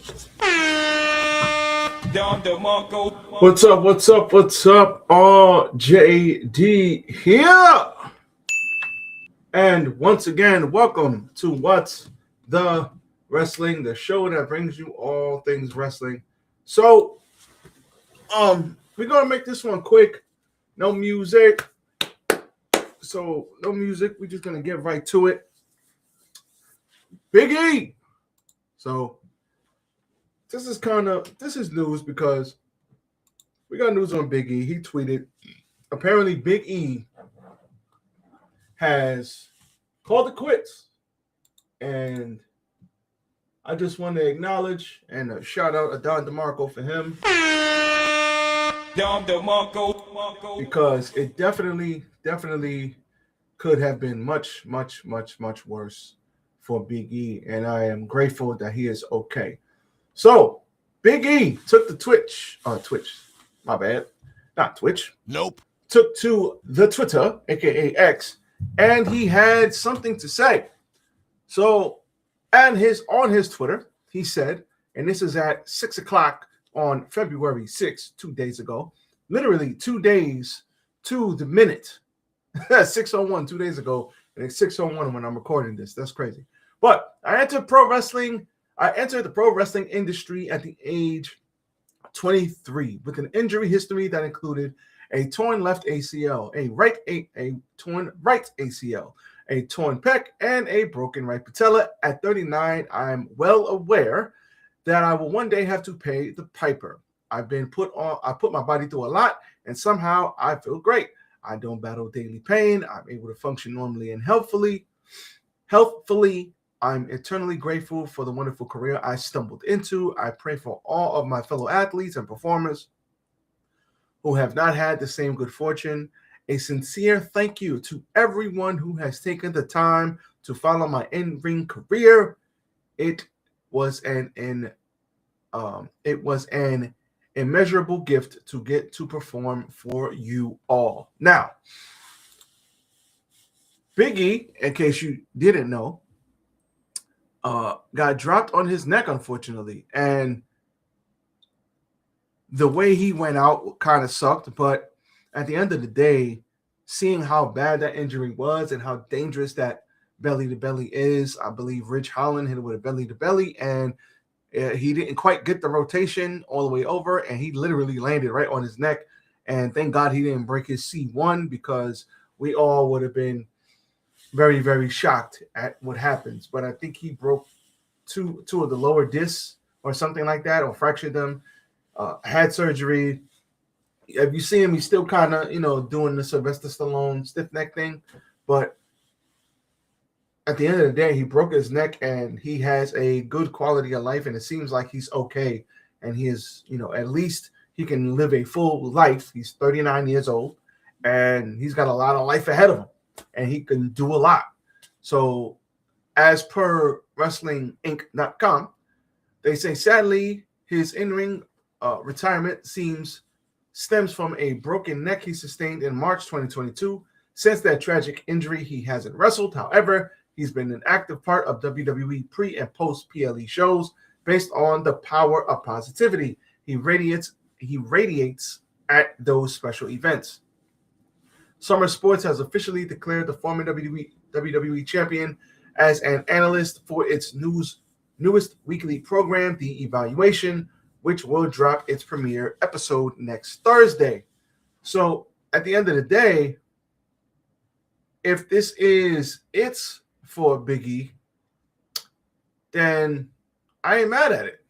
What's up? What's up? What's up? RJD here. And once again, welcome to What's the Wrestling, the show that brings you all things wrestling. So, we're gonna make this one quick. No music. So, no music. We're just gonna get right to it. Big E. So, this is news because we got news on Big E. He tweeted, apparently Big E has called it quits. And I just want to acknowledge and shout out Don DeMarco for him. Don DeMarco. Because it definitely could have been much worse for Big E. And I am grateful that he is okay. So, Big E took the Twitch, my bad, not Twitch. Nope. Took to the Twitter, aka X, and he had something to say. So, on his Twitter, he said, and this is at 6 o'clock on February 6th, 2 days ago, literally 2 days to the minute. 6:01 2 days ago, and it's 6:01 when I'm recording this. That's crazy. But I entered the pro wrestling industry at the age 23 with an injury history that included a torn left ACL, a torn right ACL, a torn pec, and a broken right patella. At 39, I'm well aware that I will one day have to pay the piper. I put my body through a lot, and somehow I feel great. I don't battle daily pain. I'm able to function normally and healthfully. I'm eternally grateful for the wonderful career I stumbled into. I pray for all of my fellow athletes and performers who have not had the same good fortune. A sincere thank you to everyone who has taken the time to follow my in-ring career. It was an immeasurable gift to get to perform for you all. Now, Big E, in case you didn't know, got dropped on his neck, unfortunately. And the way he went out kind of sucked. But at the end of the day, seeing how bad that injury was and how dangerous that belly-to-belly is, I believe Ridge Holland hit it with a belly-to-belly, and he didn't quite get the rotation all the way over, and he literally landed right on his neck. And thank God he didn't break his C1, because we all would have been very shocked at what happens. But I think he broke two of the lower discs or something like that, or fractured them. Had surgery. If you see him, he's still kind of doing the Sylvester Stallone stiff neck thing. But at the end of the day, he broke his neck, and he has a good quality of life, and it seems like he's okay. And he is, at least he can live a full life. He's 39 years old, and he's got a lot of life ahead of him. And he can do a lot. So, as per WrestlingInc.com, they say, sadly, his in-ring retirement stems from a broken neck he sustained in March 2022. Since that tragic injury, he hasn't wrestled. However, he's been an active part of WWE pre- and post-PLE shows based on the power of positivity he radiates at those special events. Summer Sports has officially declared the former WWE champion as an analyst for its newest weekly program, The Evaluation, which will drop its premiere episode next Thursday. So at the end of the day, if this is it for Big E, then I ain't mad at it.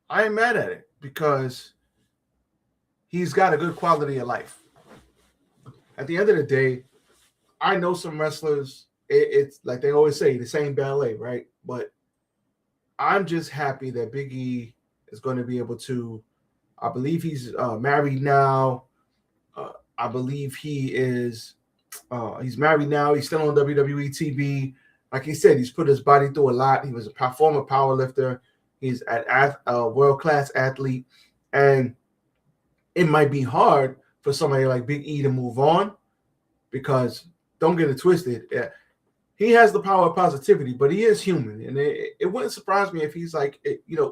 I ain't mad at it because he's got a good quality of life. At the end of the day, I know some wrestlers, it's like they always say, the same ballet, right? But I'm just happy that Big E is going to be able to, I believe he's married now. I believe he's married now. He's still on WWE TV. Like he said, he's put his body through a lot. He was a former powerlifter. He's a world-class athlete. And it might be hard for somebody like Big E to move on, because don't get it twisted. he has the power of positivity, but he is human, and it wouldn't surprise me if he's like,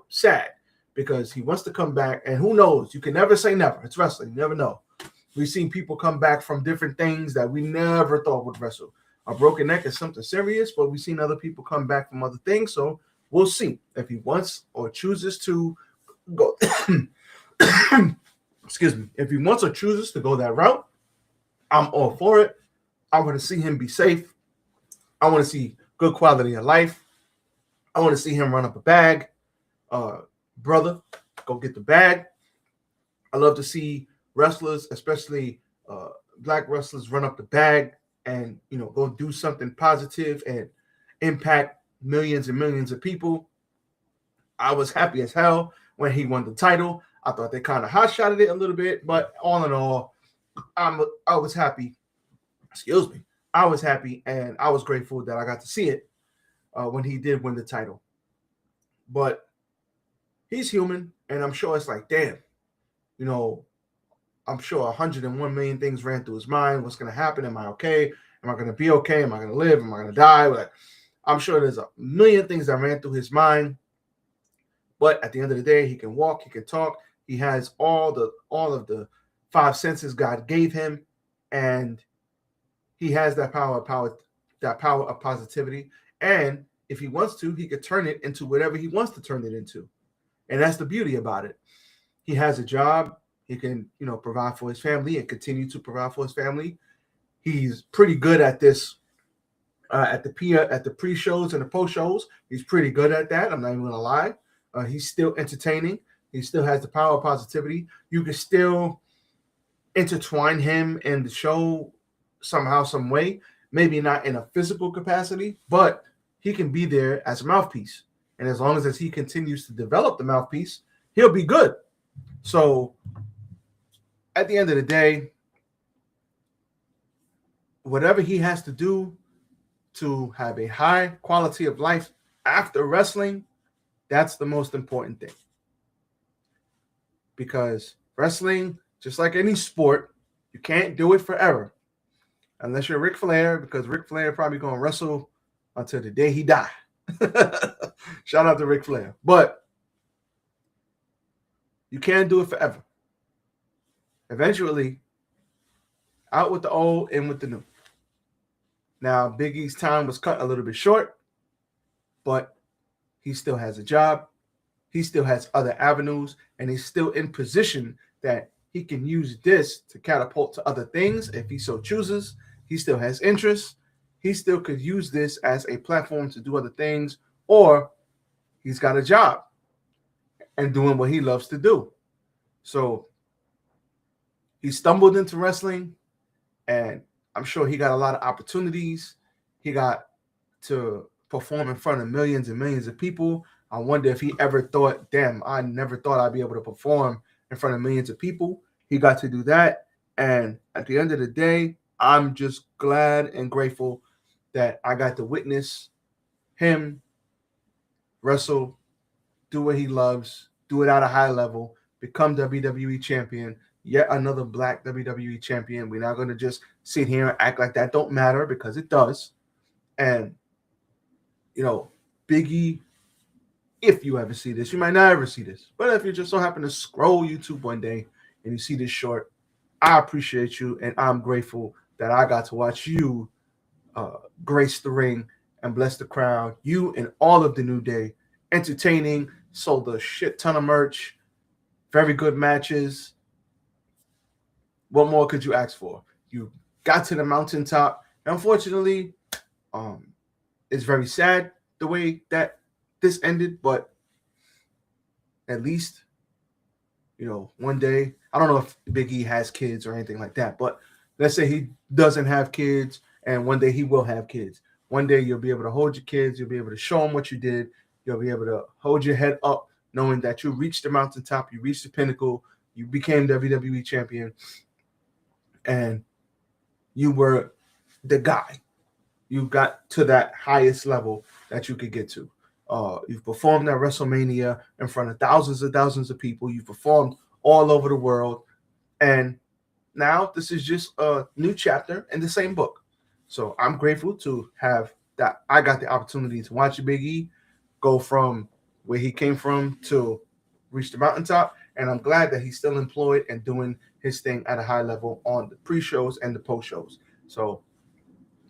sad because he wants to come back. And who knows? You can never say never. It's wrestling. You never know. We've seen people come back from different things that we never thought would wrestle. A broken neck is something serious, but we've seen other people come back from other things. So we'll see if he wants or chooses to go. Excuse me. If he wants or chooses to go that route, I'm all for it. I want to see him be safe. I want to see good quality of life. I want to see him run up a bag. Brother, go get the bag. I love to see wrestlers, especially black wrestlers, run up the bag and go do something positive and impact millions and millions of people. I was happy as hell when he won the title. I thought they kind of hot-shotted it a little bit, but all in all, I was happy. Excuse me. I was happy, and I was grateful that I got to see it when he did win the title. But he's human, and I'm sure it's like, damn, I'm sure 101 million things ran through his mind. What's going to happen? Am I okay? Am I going to be okay? Am I going to live? Am I going to die? Like, I'm sure there's a million things that ran through his mind. But at the end of the day, he can walk, he can talk. He has all of the five senses God gave him, and he has that power of positivity. And if he wants to, he could turn it into whatever he wants to turn it into. And that's the beauty about it. He has a job. He can, provide for his family and continue to provide for his family. He's pretty good at this, at the pre-shows and the post-shows. He's pretty good at that. I'm not even going to lie. He's still entertaining. He still has the power of positivity. You can still intertwine him in the show somehow, some way. Maybe not in a physical capacity, but he can be there as a mouthpiece. And as long as he continues to develop the mouthpiece, he'll be good. So at the end of the day, whatever he has to do to have a high quality of life after wrestling, that's the most important thing. Because wrestling, just like any sport, you can't do it forever. Unless you're Ric Flair, because Ric Flair probably going to wrestle until the day he die. Shout out to Ric Flair. But you can't do it forever. Eventually, out with the old, in with the new. Now, Big E's time was cut a little bit short, but he still has a job. He still has other avenues, and he's still in position that he can use this to catapult to other things if he so chooses. He still has interests. He still could use this as a platform to do other things, or he's got a job and doing what he loves to do. So he stumbled into wrestling, and I'm sure he got a lot of opportunities. He got to perform in front of millions and millions of people. I wonder if he ever thought, damn, I never thought I'd be able to perform in front of millions of people. He got to do that. And at the end of the day, I'm just glad and grateful that I got to witness him wrestle, do what he loves, do it at a high level, become WWE champion, yet another black WWE champion. We're not going to just sit here and act like that don't matter, because it does. And, Big E, if you ever see this, you might not ever see this, but if you just so happen to scroll YouTube one day and you see this short, I appreciate you, and I'm grateful that I got to watch you grace the ring and bless the crowd. You and all of the New Day, entertaining, sold a shit ton of merch, very good matches. What more could you ask for? You got to the mountaintop. Unfortunately, it's very sad the way that this ended, but at least, one day, I don't know if Big E has kids or anything like that, but let's say he doesn't have kids, and one day he will have kids. One day you'll be able to hold your kids, you'll be able to show them what you did, you'll be able to hold your head up knowing that you reached the mountaintop, you reached the pinnacle, you became WWE champion, and you were the guy. You got to that highest level that you could get to. You've performed at WrestleMania in front of thousands of people. You've performed all over the world. And now this is just a new chapter in the same book. So I'm grateful to have that I got the opportunity to watch Big E go from where he came from to reach the mountaintop. And I'm glad that he's still employed and doing his thing at a high level on the pre-shows and the post-shows. So,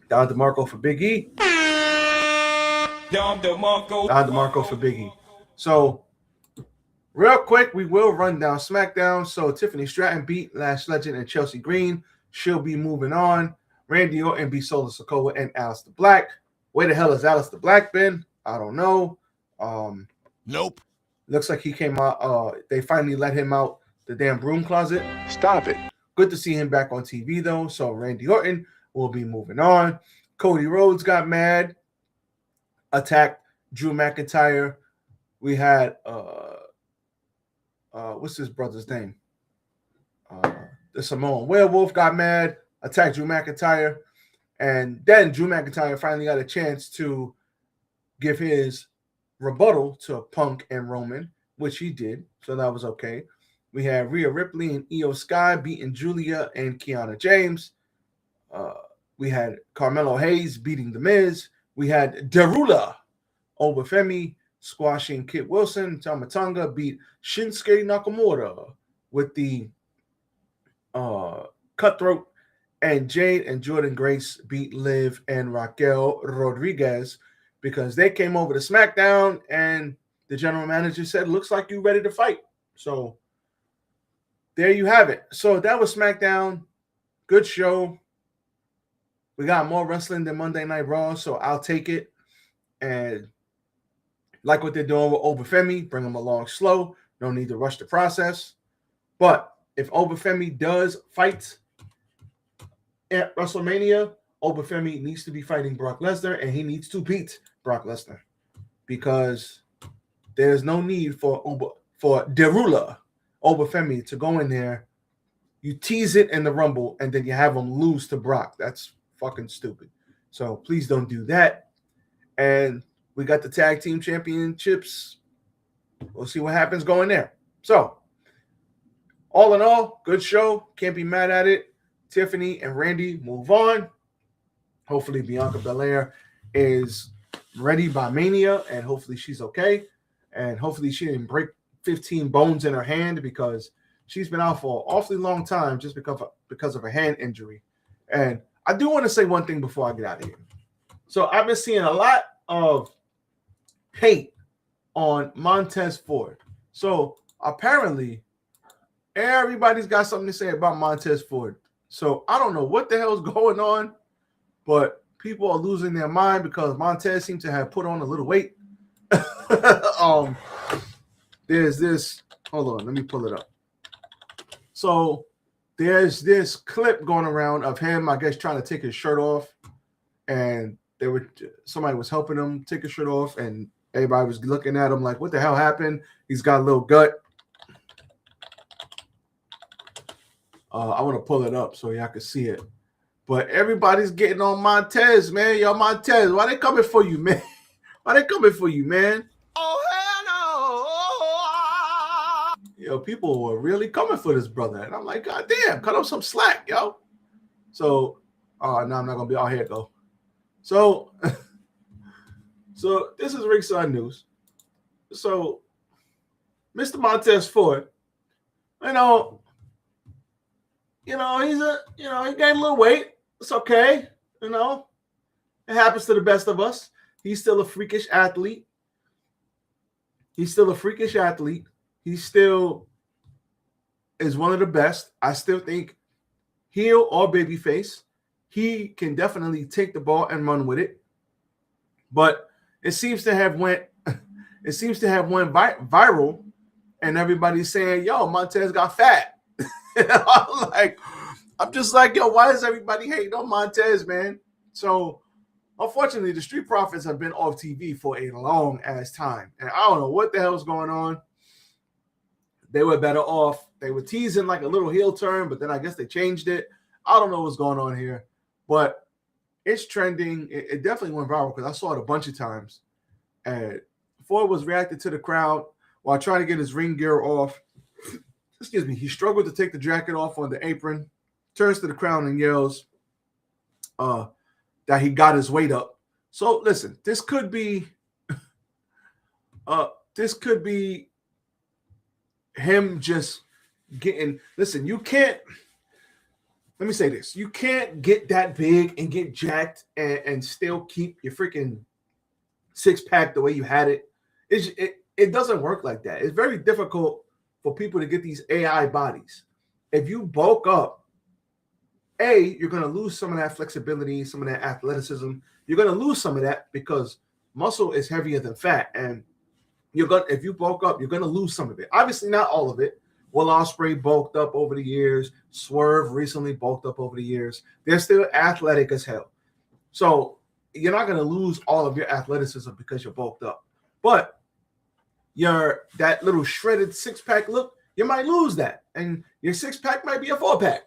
Don DeMarco for Big E. Don DeMarco for Big E. So, real quick, we will run down SmackDown. So, Tiffany Stratton beat Lash Legend and Chelsea Green. She'll be moving on. Randy Orton beat Solo Sikoa and Aleister Black. Where the hell has Aleister Black been? I don't know. Nope. Looks like he came out. They finally let him out the damn broom closet. Stop it. Good to see him back on TV, though. So Randy Orton will be moving on. Cody Rhodes got mad, attacked Drew McIntyre. We had, what's his brother's name? The Samoan Werewolf got mad, attacked Drew McIntyre. And then Drew McIntyre finally got a chance to give his rebuttal to Punk and Roman, which he did, so that was okay. We had Rhea Ripley and Io Sky beating Julia and Kiana James. We had Carmelo Hayes beating The Miz. We had Derula Obafemi squashing Kit Wilson. Tama Tonga beat Shinsuke Nakamura with the cutthroat. And Jade and Jordan Grace beat Liv and Raquel Rodriguez because they came over to SmackDown and the general manager said, looks like you're ready to fight. So there you have it. So that was SmackDown. Good show. We got more wrestling than Monday Night Raw, so I'll take it. And like what they're doing with Obafemi, bring them along slow. No need to rush the process. But if Obafemi does fight at WrestleMania, Obafemi needs to be fighting Brock Lesnar, and he needs to beat Brock Lesnar because there's no need for Derula Obafemi to go in there. You tease it in the Rumble, and then you have him lose to Brock. That's fucking stupid. So please don't do that. And we got the tag team championships. We'll see what happens going there. So all in all, good show. Can't be mad at it. Tiffany and Randy move on. Hopefully Bianca Belair is ready by Mania, and hopefully she's okay. And hopefully she didn't break 15 bones in her hand because she's been out for an awfully long time just because of a hand injury. And I do want to say one thing before I get out of here. So I've been seeing a lot of hate on Montez Ford. So apparently everybody's got something to say about Montez Ford. So I don't know what the hell's going on, but people are losing their mind because Montez seems to have put on a little weight. There's this. Hold on, let me pull it up. So there's this clip going around of him, I guess, trying to take his shirt off, and somebody was helping him take his shirt off, and everybody was looking at him like, "What the hell happened?" He's got a little gut. I want to pull it up so y'all can see it. But everybody's getting on Montez, man. Yo, Montez, why they coming for you, man? Why they coming for you, man? Oh, hell no. Yo, people were really coming for this brother. And I'm like, God damn, cut him some slack, yo. So, no, I'm not going to be, here it go. So, this is Ringside News. So, Mr. Montez Ford, he gained a little weight. It's okay. It happens to the best of us. He's still a freakish athlete. He still is one of the best. I still think heel or babyface, he can definitely take the ball and run with it. But it seems to have went viral, and everybody's saying, "Yo, Montez got fat." I'm just like, yo, why is everybody hating on Montez, man? So, unfortunately, the Street Profits have been off TV for a long ass time, and I don't know what the hell's going on. They were better off. They were teasing like a little heel turn, but then I guess they changed it. I don't know what's going on here, but it's trending. It definitely went viral because I saw it a bunch of times. And Ford was reacting to the crowd while trying to get his ring gear off. Excuse me, he struggled to take the jacket off on the apron, turns to the crowd and yells that he got his weight up. So listen, this could be him just getting. Listen, you can't. Let me say this: you can't get that big and get jacked and still keep your freaking six-pack the way you had it. It doesn't work like that. It's very difficult for people to get these AI bodies. If you bulk up, you're going to lose some of that flexibility, some of that athleticism. You're going to lose some of that because muscle is heavier than fat, and if you bulk up, you're going to lose some of it. Obviously, not all of it. Will Ospreay bulked up over the years. Swerve recently bulked up over the years. They're still athletic as hell. So you're not going to lose all of your athleticism because you're bulked up. But that little shredded six-pack look, you might lose that. And your six-pack might be a four-pack.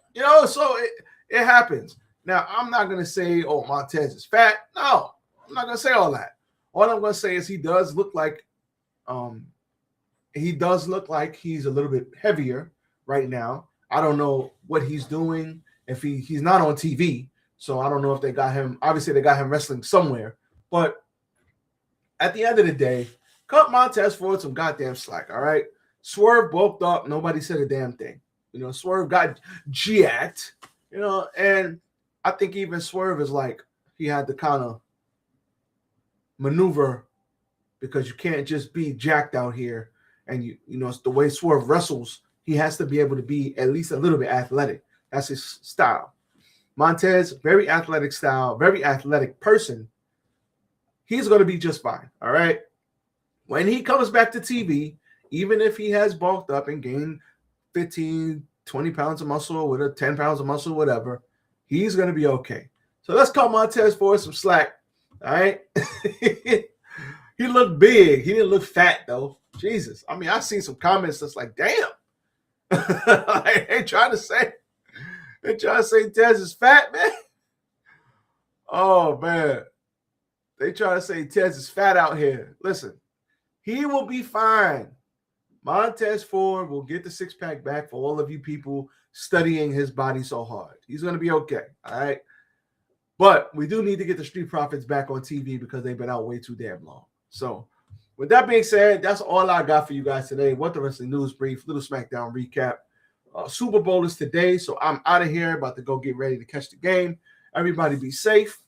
So it happens. Now, I'm not going to say, oh, Montez is fat. No, I'm not going to say all that. All I'm going to say is he does look like he's a little bit heavier right now. I don't know what he's doing. If he's not on TV, so I don't know if they got him. Obviously, they got him wrestling somewhere. But at the end of the day, cut Montez Ford some goddamn slack, all right? Swerve bulked up. Nobody said a damn thing. Swerve got jacked, and I think even Swerve is like he had to kind of maneuver because you can't just be jacked out here. And it's the way Swerve wrestles, he has to be able to be at least a little bit athletic. That's his style. Montez, very athletic style, very athletic person. He's going to be just fine, all right? When he comes back to TV, even if he has bulked up and gained 15, 20 pounds of muscle, with 10 pounds of muscle, whatever, he's going to be okay. So let's call Montez Ford some slack, all right? He looked big. He didn't look fat, though. Jesus. I mean, I've seen some comments that's like, damn. They trying to say Tez is fat, man. Oh, man. They try to say Tez is fat out here. Listen, he will be fine. Montez Ford will get the six-pack back for all of you people studying his body so hard. He's going to be okay, all right? But we do need to get the Street Profits back on TV because they've been out way too damn long. So with that being said, that's all I got for you guys today. What the Wrestling News Brief, little Smackdown recap. Super Bowl is today, so I'm out of here, about to go get ready to catch the game. Everybody be safe.